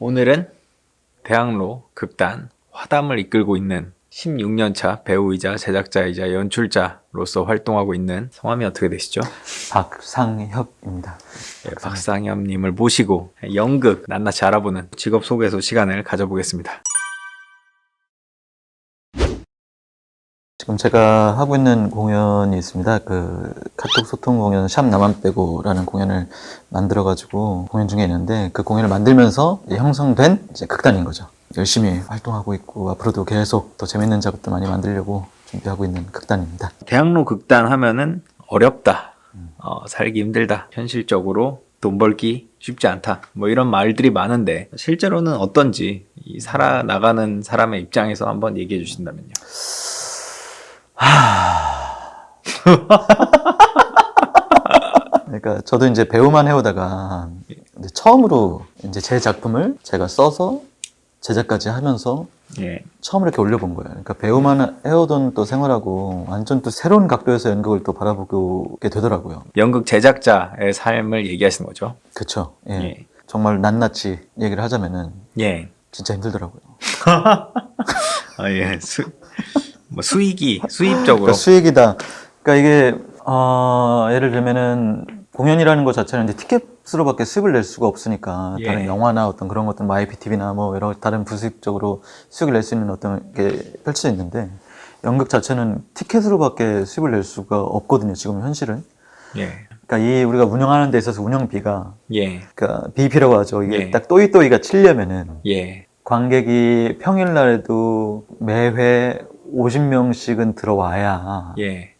오늘은 대학로 극단 화담을 이끌고 있는 16년차 배우이자 제작자이자 연출자로서 활동하고 있는 성함이 어떻게 되시죠? 박상협입니다. 네, 박상협님을 모시고 연극 낱낱이 알아보는 직업 소개소 시간을 가져보겠습니다. 지금 제가 하고 있는 공연이 있습니다. 그 카톡 소통 공연 샵 나만 빼고라는 공연을 만들어가지고 공연 중에 있는데, 그 공연을 만들면서 형성된 이제 극단인 거죠. 열심히 활동하고 있고 앞으로도 계속 더 재밌는 작업들 많이 만들려고 준비하고 있는 극단입니다. 대학로 극단 하면은 어렵다, 살기 힘들다, 현실적으로 돈 벌기 쉽지 않다, 뭐 이런 말들이 많은데 실제로는 어떤지 이 살아나가는 사람의 입장에서 한번 얘기해 주신다면요. 그러니까 저도 이제 배우만 해오다가 이제 처음으로 이제 제 작품을 제가 써서 제작까지 하면서 처음으로 이렇게 올려본 거예요. 그러니까 배우만 해오던 또 생활하고 완전 또 새로운 각도에서 연극을 또 바라보게 되더라고요. 연극 제작자의 삶을 얘기하시는 거죠? 그쵸. 예. 정말 낱낱이 얘기를 하자면은 진짜 힘들더라고요. 수입적으로. 그러니까 수익이다. 그러니까 이게 예를 들면은 공연이라는 것 자체는 이제 티켓으로밖에 수익을 낼 수가 없으니까 다른 영화나 어떤 그런 것들, 뭐 IPTV나 뭐 여러 다른 부수입적으로 수익을 낼 수 있는 어떤 게 펼쳐져 있는데, 연극 자체는 티켓으로밖에 수익을 낼 수가 없거든요. 지금 현실은. 그러니까 이 우리가 운영하는 데 있어서 운영비가, 그러니까 BEP라고 하죠. 이게 딱 또이또이가 치려면은 관객이 평일날에도 매회 50명씩은 들어와야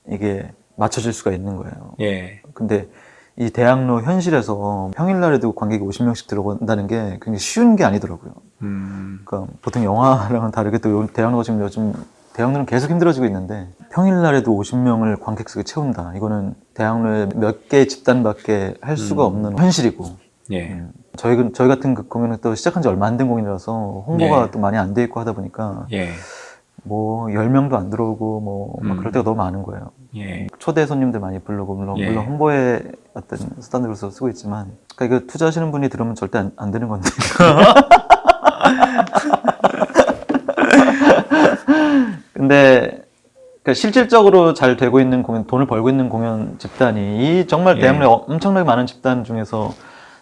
이게 맞춰질 수가 있는 거예요. 근데 이 대학로 현실에서 평일날에도 관객이 50명씩 들어온다는 게 굉장히 쉬운 게 아니더라고요. 그러니까 보통 영화랑은 다르게 또 대학로가 지금 요즘 대학로는 계속 힘들어지고 있는데, 평일날에도 50명을 관객석에 채운다. 이거는 대학로의 몇 개의 집단밖에 할 수가 없는 현실이고, 저희 같은 그 공연은 또 시작한 지 얼마 안 된 공연이라서 홍보가 또 많이 안 돼 있고 하다 보니까 뭐 10명도 안 들어오고 뭐 막 그럴 때가 너무 많은 거예요. 초대 손님들 많이 부르고, 물론 홍보에 어떤 수단으로서 쓰고 있지만, 그러니까 이거 투자하시는 분이 들으면 절대 안 되는 건데. 근데 그러니까 실질적으로 잘 되고 있는 공연, 돈을 벌고 있는 공연 집단이 이 정말 대학로에 엄청나게 많은 집단 중에서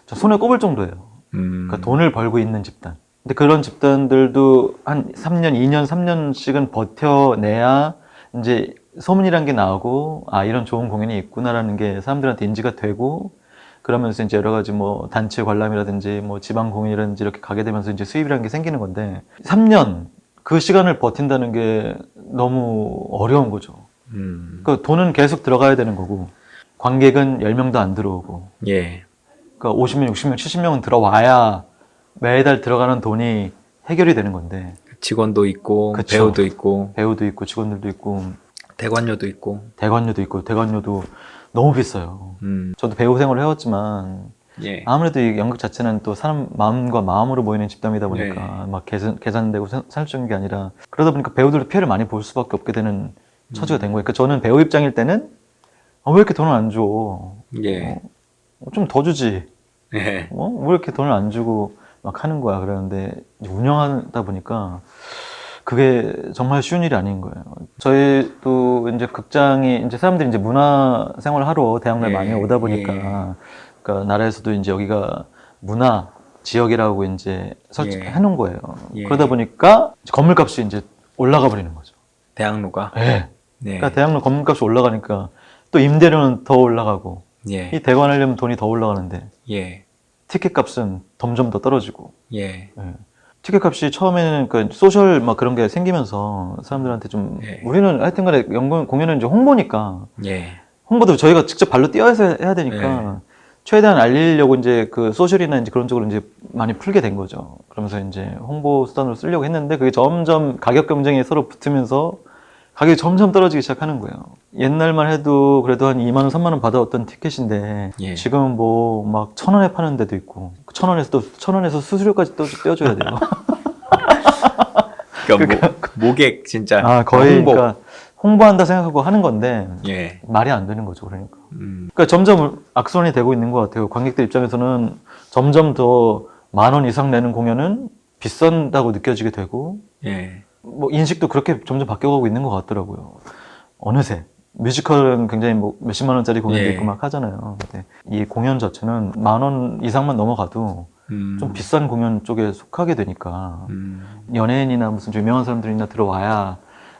저 손에 꼽을 정도예요. 그러니까 돈을 벌고 있는 집단. 근데 그런 집단들도 한 3년, 2년, 3년씩은 버텨내야 이제 소문이란 게 나오고, 이런 좋은 공연이 있구나라는 게 사람들한테 인지가 되고, 그러면서 이제 여러 가지 뭐 단체 관람이라든지 뭐 지방 공연이라든지 이렇게 가게 되면서 이제 수입이라는 게 생기는 건데, 3년 그 시간을 버틴다는 게 너무 어려운 거죠. 그러니까 돈은 계속 들어가야 되는 거고, 관객은 10명도 안 들어오고, 그러니까 50명, 60명, 70명은 들어와야 매달 들어가는 돈이 해결이 되는 건데, 직원도 있고, 배우도 있고, 직원들도 있고, 대관료도 있고, 대관료도 너무 비싸요. 저도 배우 생활을 해왔지만 아무래도 이 연극 자체는 또 사람 마음과 마음으로 모이는 집단이다 보니까 막 계산되고 살 수 있는 게 아니라, 그러다 보니까 배우들도 피해를 많이 볼 수밖에 없게 되는 처지가 된 거예요. 그러니까 저는 배우 입장일 때는 왜 이렇게 돈을 안 줘? 좀 더 주지. 왜 이렇게 돈을 안 주고 막 하는 거야. 그러는데 운영하다 보니까 그게 정말 쉬운 일이 아닌 거예요. 저희도 이제 극장이 이제 사람들이 이제 문화 생활을 하러 대학로에 많이 오다 보니까, 그러니까 나라에서도 이제 여기가 문화 지역이라고 이제 설치해 놓은 거예요. 그러다 보니까 건물값이 이제 올라가 버리는 거죠. 대학로가? 그러니까 대학로 건물값이 올라가니까 또 임대료는 더 올라가고, 이 대관하려면 돈이 더 올라가는데, 티켓값은 점점 더 떨어지고, 티켓값이 처음에는 그 소셜 막 그런 게 생기면서 사람들한테 좀, 우리는 하여튼간에 공연은 이제 홍보니까, 홍보도 저희가 직접 발로 뛰어서 해야 되니까 최대한 알리려고 이제 그 소셜이나 이제 그런 쪽으로 이제 많이 풀게 된 거죠. 그러면서 이제 홍보 수단으로 쓰려고 했는데, 그게 점점 가격 경쟁이 서로 붙으면서 가격이 점점 떨어지기 시작하는 거예요. 옛날만 해도 그래도 한 2만 원, 3만 원 받아왔던 티켓인데 지금은 뭐 막 1,000원에 파는 데도 있고, 1,000원에서 수수료까지 또 떼어줘야 돼요. 그러니까 모객 진짜 거의 홍보. 그러니까 홍보한다 생각하고 하는 건데 말이 안 되는 거죠. 그러니까 점점 악순환이 되고 있는 것 같아요. 관객들 입장에서는 점점 더 10,000원 이상 내는 공연은 비싼다고 느껴지게 되고 예. 뭐 인식도 그렇게 점점 바뀌어가고 있는 것 같더라고요. 어느새 뮤지컬은 굉장히 뭐 몇십만 원짜리 공연도 예. 있고 막 하잖아요. 근데 이 공연 자체는 10,000원 이상만 넘어가도 좀 비싼 공연 쪽에 속하게 되니까 연예인이나 무슨 좀 유명한 사람들이나 들어와야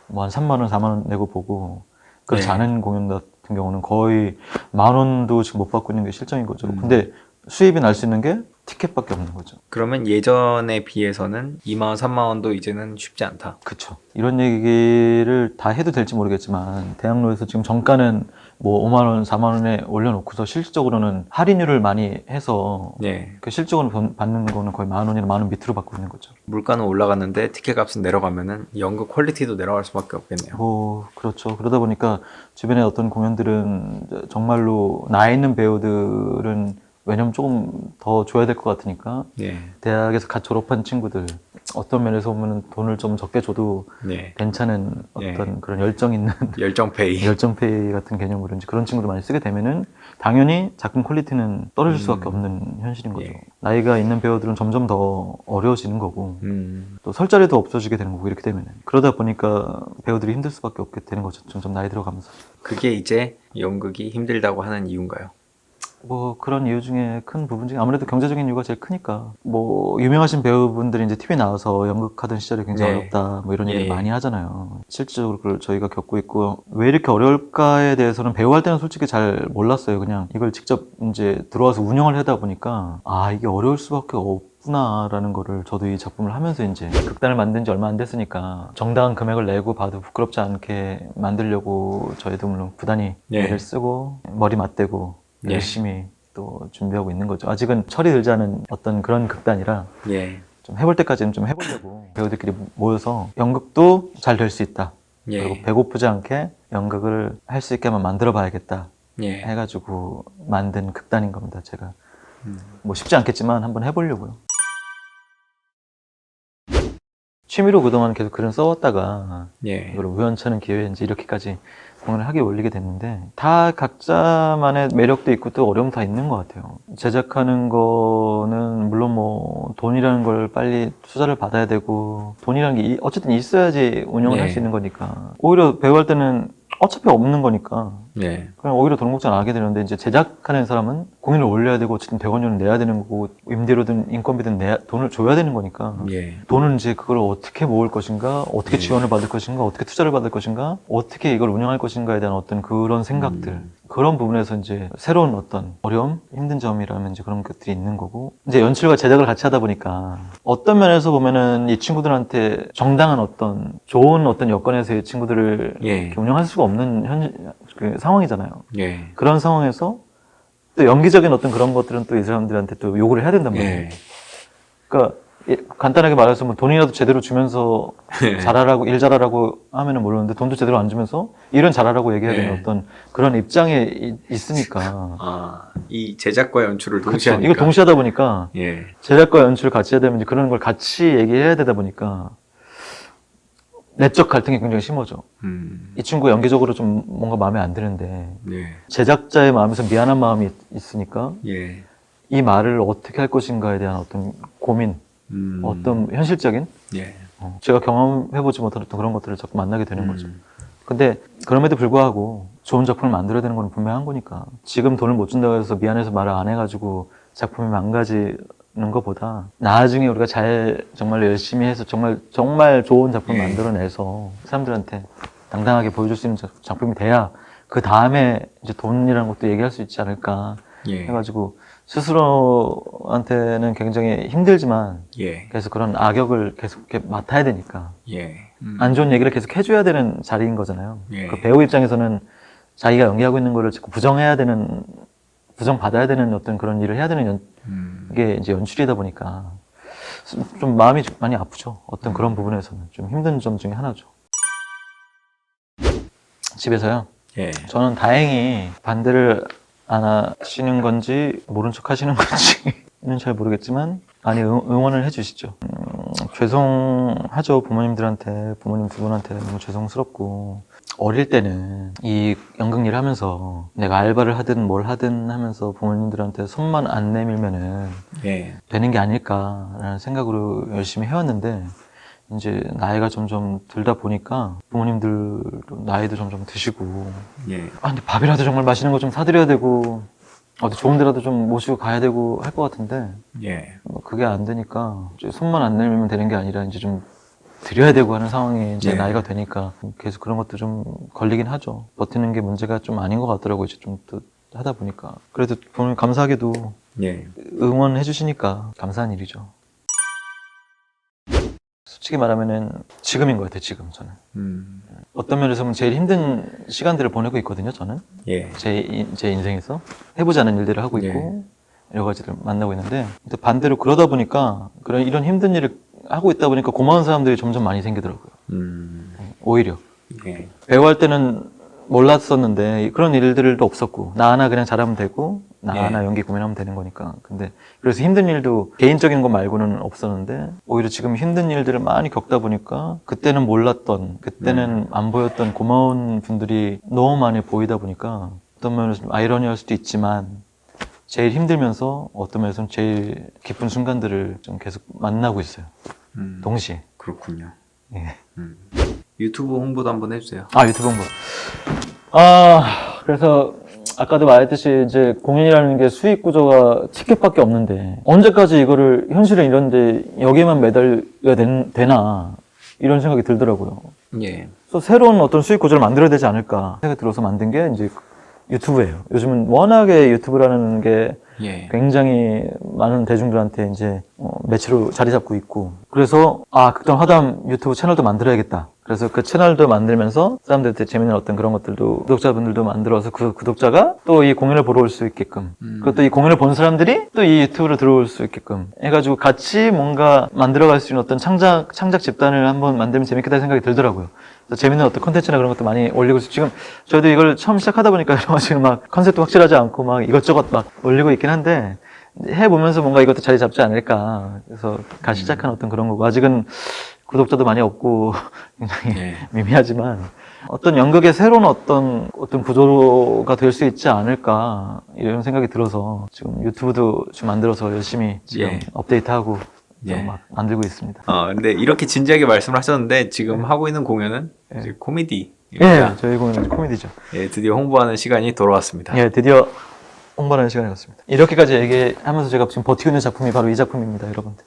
뭐 한 3만 원, 4만 원 내고 보고 그렇지 네. 않은 공연 같은 경우는 거의 10,000원도 지금 못 받고 있는 게 실정인 거죠. 근데 수입이 날 수 있는 게 티켓밖에 없는 거죠. 그러면 예전에 비해서는 2만 원, 3만 원도 이제는 쉽지 않다. 그쵸. 이런 얘기를 다 해도 될지 모르겠지만 대학로에서 지금 정가는 뭐 5만 원, 4만 원에 올려놓고서 실질적으로는 할인율을 많이 해서 예. 그 실적으로 받는 거는 거의 10,000원이나 10,000원 밑으로 받고 있는 거죠. 물가는 올라갔는데 티켓 값은 내려가면은 연극 퀄리티도 내려갈 수밖에 없겠네요. 뭐 그렇죠. 그러다 보니까 주변에 어떤 공연들은 정말로 나 있는 배우들은 왜냐면 조금 더 줘야 될 것 같으니까 예. 대학에서 갓 졸업한 친구들 어떤 면에서 보면 돈을 좀 적게 줘도 네. 괜찮은 어떤 그런 열정 있는 열정페이. 열정페이 같은 개념으로 이제 그런 친구들 많이 쓰게 되면은 당연히 작품 퀄리티는 떨어질 수밖에 없는 현실인 거죠. 예. 나이가 있는 배우들은 점점 더 어려워지는 거고 또 설 자리도 없어지게 되는 거고 이렇게 되면은 그러다 보니까 배우들이 힘들 수밖에 없게 되는 거죠. 점점 나이 들어가면서. 그게 이제 연극이 힘들다고 하는 이유인가요? 뭐 그런 이유 중에 큰 부분 중에 아무래도 경제적인 이유가 제일 크니까 뭐 유명하신 배우분들이 이제 TV에 나와서 연극하던 시절에 굉장히 네. 어렵다 뭐 이런 얘기 예. 많이 하잖아요. 실질적으로 그걸 저희가 겪고 있고 왜 이렇게 어려울까에 대해서는 배우할 때는 솔직히 잘 몰랐어요. 그냥 이걸 직접 이제 들어와서 운영을 하다 보니까 아 이게 어려울 수밖에 없구나라는 거를 저도 이 작품을 하면서 이제 극단을 만든 지 얼마 안 됐으니까 정당한 금액을 내고 봐도 부끄럽지 않게 만들려고 저희도 물론 부단히 예. 애를 쓰고 머리 맞대고 예. 열심히 또 준비하고 있는 거죠. 아직은 철이 들지 않은 어떤 그런 극단이라 예. 좀 해볼 때까지는 좀 해보려고 배우들끼리 모여서 연극도 잘 될 수 있다. 예. 그리고 배고프지 않게 연극을 할 수 있게 한번 만들어 봐야겠다 예. 해가지고 만든 극단인 겁니다. 제가 뭐 쉽지 않겠지만 한번 해보려고요. 취미로 그동안 계속 글을 써왔다가 예. 이걸 우연찮은 기회에 이제 이렇게까지 공연을 하게 올리게 됐는데 다 각자만의 매력도 있고 또 어려움 다 있는 것 같아요. 제작하는 거는 물론 뭐 돈이라는 걸 빨리 투자를 받아야 되고 돈이라는 게 어쨌든 있어야지 운영을 예. 할 수 있는 거니까 오히려 배우할 때는 어차피 없는 거니까 예. 그냥 오히려 돈 걱정 안 하게 되는데 이제 제작하는 사람은 공연을 올려야 되고 어쨌든 100원료는 내야 되는 거고 임대료든 인건비든 돈을 줘야 되는 거니까 예. 돈은 이제 그걸 어떻게 모을 것인가 어떻게 지원을 받을 것인가 어떻게 투자를 받을 것인가 어떻게 이걸 운영할 것인가에 대한 어떤 그런 생각들 그런 부분에서 이제 새로운 어떤 어려움 힘든 점이라면 이제 그런 것들이 있는 거고 이제 연출과 제작을 같이 하다 보니까 어떤 면에서 보면은 이 친구들한테 정당한 어떤 좋은 어떤 여건에서 이 친구들을 예. 이렇게 운영할 수가 없는 그 상황이잖아요. 예. 그런 상황에서 또 연기적인 어떤 그런 것들은 또 이 사람들한테 또 요구를 해야 된단 말이에요. 예. 그러니까 간단하게 말해서 뭐 돈이라도 제대로 주면서 예. 잘하라고 일 잘하라고 하면은 모르는데 돈도 제대로 안 주면서 일은 잘하라고 얘기해야 되는 예. 어떤 그런 입장에 있으니까 아, 이 제작과 연출을 그렇죠. 동시에 하니까. 이걸 동시에 하다 보니까 예. 제작과 연출을 같이 해야 되면 이제 그런 걸 같이 얘기해야 되다 보니까 내적 갈등이 굉장히 심하죠. 이 친구 연기적으로 좀 뭔가 마음에 안 드는데 예. 제작자의 마음에서 미안한 마음이 있으니까 예. 이 말을 어떻게 할 것인가에 대한 어떤 고민, 어떤 현실적인 예. 제가 경험해보지 못한 어떤 그런 것들을 자꾸 만나게 되는 거죠. 근데 그럼에도 불구하고 좋은 작품을 만들어야 되는 건 분명한 거니까 지금 돈을 못 준다고 해서 미안해서 말을 안 해가지고 작품이 망가지는 것보다 나중에 우리가 정말 열심히 해서 정말 좋은 작품을 예. 만들어내서 사람들한테 당당하게 보여줄 수 있는 작품이 돼야 그 다음에 이제 돈이라는 것도 얘기할 수 있지 않을까 예. 해가지고 스스로한테는 굉장히 힘들지만 예. 그래서 그런 악역을 계속 이렇게 맡아야 되니까 예. 안 좋은 얘기를 계속 해줘야 되는 자리인 거잖아요. 예. 그 배우 입장에서는 자기가 연기하고 있는 거를 자꾸 부정받아야 되는 어떤 그런 일을 해야 되는 게 이제 연출이다 보니까 좀 마음이 많이 아프죠. 어떤 그런 부분에서는 좀 힘든 점 중에 하나죠. 집에서요. 예. 저는 다행히 반대를 안 하시는 건지 모른 척 하시는 건지는 잘 모르겠지만 많이 응원을 해주시죠. 죄송하죠. 부모님들한테 부모님 두 분한테 너무 죄송스럽고 어릴 때는 이 연극 일을 하면서 내가 알바를 하든 뭘 하든 하면서 부모님들한테 손만 안 내밀면은 예. 되는 게 아닐까라는 생각으로 열심히 해왔는데 이제 나이가 점점 들다 보니까 부모님들도 나이도 점점 드시고 예. 근데 밥이라도 정말 맛있는 거 좀 사드려야 되고 어디 좋은 데라도 좀 모시고 가야 되고 할 것 같은데 예. 뭐 그게 안 되니까 이제 손만 안 내밀면 되는 게 아니라 이제 좀 드려야 되고 하는 상황이 이제 예. 나이가 되니까 계속 그런 것도 좀 걸리긴 하죠. 버티는 게 문제가 좀 아닌 것 같더라고요. 이제 좀 또 하다 보니까. 그래도 부모님 감사하게도 예. 응원해 주시니까 감사한 일이죠. 솔직히 말하면은 지금인 것 같아요. 지금 저는. 어떤 면에서 보면 제일 힘든 시간들을 보내고 있거든요. 저는. 예. 제 인생에서 해보자는 일들을 하고 있고 여러 가지를 만나고 있는데 근데 반대로 그러다 보니까 이런 힘든 일을 하고 있다 보니까 고마운 사람들이 점점 많이 생기더라고요. 오히려 예. 배우할 때는 몰랐었는데 그런 일들도 없었고 나 하나 그냥 잘하면 되고 나 예. 하나 연기 고민하면 되는 거니까. 근데 그래서 힘든 일도 개인적인 것 말고는 없었는데 오히려 지금 힘든 일들을 많이 겪다 보니까 그때는 몰랐던 그때는 안 보였던 고마운 분들이 너무 많이 보이다 보니까 어떤 면에서 좀 아이러니할 수도 있지만 제일 힘들면서 어떤 면에서는 제일 기쁜 순간들을 좀 계속 만나고 있어요. 동시에. 그렇군요. 예. 유튜브 홍보도 한번 해주세요. 유튜브 홍보. 그래서 아까도 말했듯이 이제 공연이라는 게 수익 구조가 티켓밖에 없는데 언제까지 이거를 현실은 이런데 여기에만 매달려야 되나 이런 생각이 들더라고요. 예. 그래서 새로운 어떤 수익 구조를 만들어야 되지 않을까 생각이 들어서 만든 게 이제 유튜브예요. 요즘은 워낙에 유튜브라는 게 예. 굉장히 많은 대중들한테 이제 매체로 자리 잡고 있고 그래서 극단 화담 유튜브 채널도 만들어야겠다. 그래서 그 채널도 만들면서 사람들한테 재밌는 어떤 그런 것들도 구독자분들도 만들어서 그 구독자가 또 이 공연을 보러 올 수 있게끔 그리고 또 이 공연을 본 사람들이 또 이 유튜브로 들어올 수 있게끔 해가지고 같이 뭔가 만들어갈 수 있는 어떤 창작 집단을 한번 만들면 재밌겠다 생각이 들더라고요. 그래서 재밌는 어떤 콘텐츠나 그런 것도 많이 올리고 있어요. 지금 저희도 이걸 처음 시작하다 보니까 지금 막 컨셉도 확실하지 않고 막 이것저것 막 올리고 있긴 한데 해보면서 뭔가 이것도 자리 잡지 않을까. 그래서 같이 시작한 어떤 그런 거고 아직은 구독자도 많이 없고 굉장히 미미하지만 어떤 연극의 새로운 어떤 구조가 될 수 있지 않을까 이런 생각이 들어서 지금 유튜브도 좀 만들어서 열심히 지금 업데이트하고 막 만들고 있습니다. 근데 이렇게 진지하게 말씀을 하셨는데 지금 하고 있는 공연은 이제 코미디. 저희 공연은 코미디죠. 예, 드디어 홍보하는 시간이 돌아왔습니다. 예, 드디어 홍보하는 시간이 왔습니다. 이렇게까지 얘기하면서 제가 지금 버티고 있는 작품이 바로 이 작품입니다, 여러분들.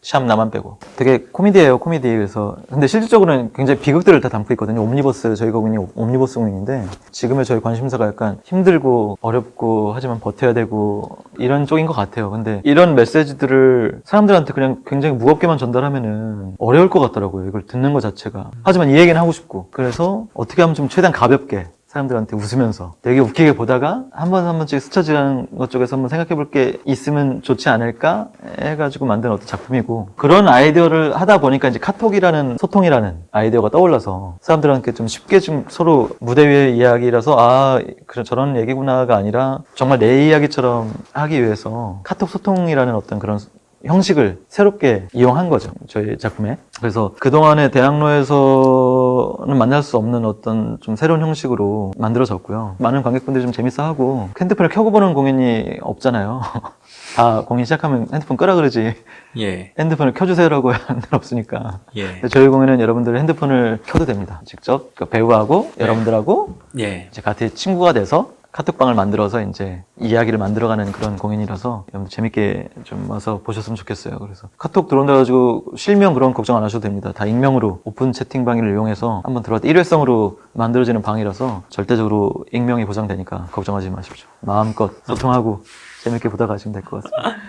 샵 나만 빼고. 되게 코미디예요, 코미디. 그래서 근데 실질적으로는 굉장히 비극들을 다 담고 있거든요. 옴니버스, 저희가 공연이 옴니버스 공연인데 지금의 저희 관심사가 약간 힘들고 어렵고 하지만 버텨야 되고 이런 쪽인 것 같아요. 근데 이런 메시지들을 사람들한테 그냥 굉장히 무겁게만 전달하면은 어려울 것 같더라고요. 이걸 듣는 것 자체가. 하지만 이 얘기는 하고 싶고. 그래서 어떻게 하면 좀 최대한 가볍게 사람들한테 웃으면서 되게 웃기게 보다가 한 번씩 스쳐지는 것 쪽에서 한번 생각해 볼 게 있으면 좋지 않을까 해가지고 만든 어떤 작품이고 그런 아이디어를 하다 보니까 이제 카톡이라는 소통이라는 아이디어가 떠올라서 사람들한테 좀 쉽게 좀 서로 무대 위의 이야기라서 저런 얘기구나가 아니라 정말 내 이야기처럼 하기 위해서 카톡 소통이라는 어떤 그런 형식을 새롭게 이용한 거죠. 저희 작품에. 그래서 그동안의 대학로에서는 만날 수 없는 어떤 좀 새로운 형식으로 만들어졌고요. 많은 관객분들이 좀 재밌어하고 핸드폰을 켜고 보는 공연이 없잖아요. 다 공연 시작하면 핸드폰 끄라 그러지. 핸드폰을 켜주세요라고 하는 데는 없으니까. 근데 저희 공연은 여러분들 핸드폰을 켜도 됩니다. 직접 그 배우하고 여러분들하고 이제 같이 친구가 돼서 카톡방을 만들어서 이제 이야기를 만들어가는 그런 공연이라서 여러분 재밌게 좀 와서 보셨으면 좋겠어요. 그래서 카톡 들어온다 가지고 실명 그런 걱정 안 하셔도 됩니다. 다 익명으로 오픈 채팅방을 이용해서 한번 들어왔다 일회성으로 만들어지는 방이라서 절대적으로 익명이 보장되니까 걱정하지 마십시오. 마음껏 소통하고 재밌게 보다 가시면 될 것 같습니다.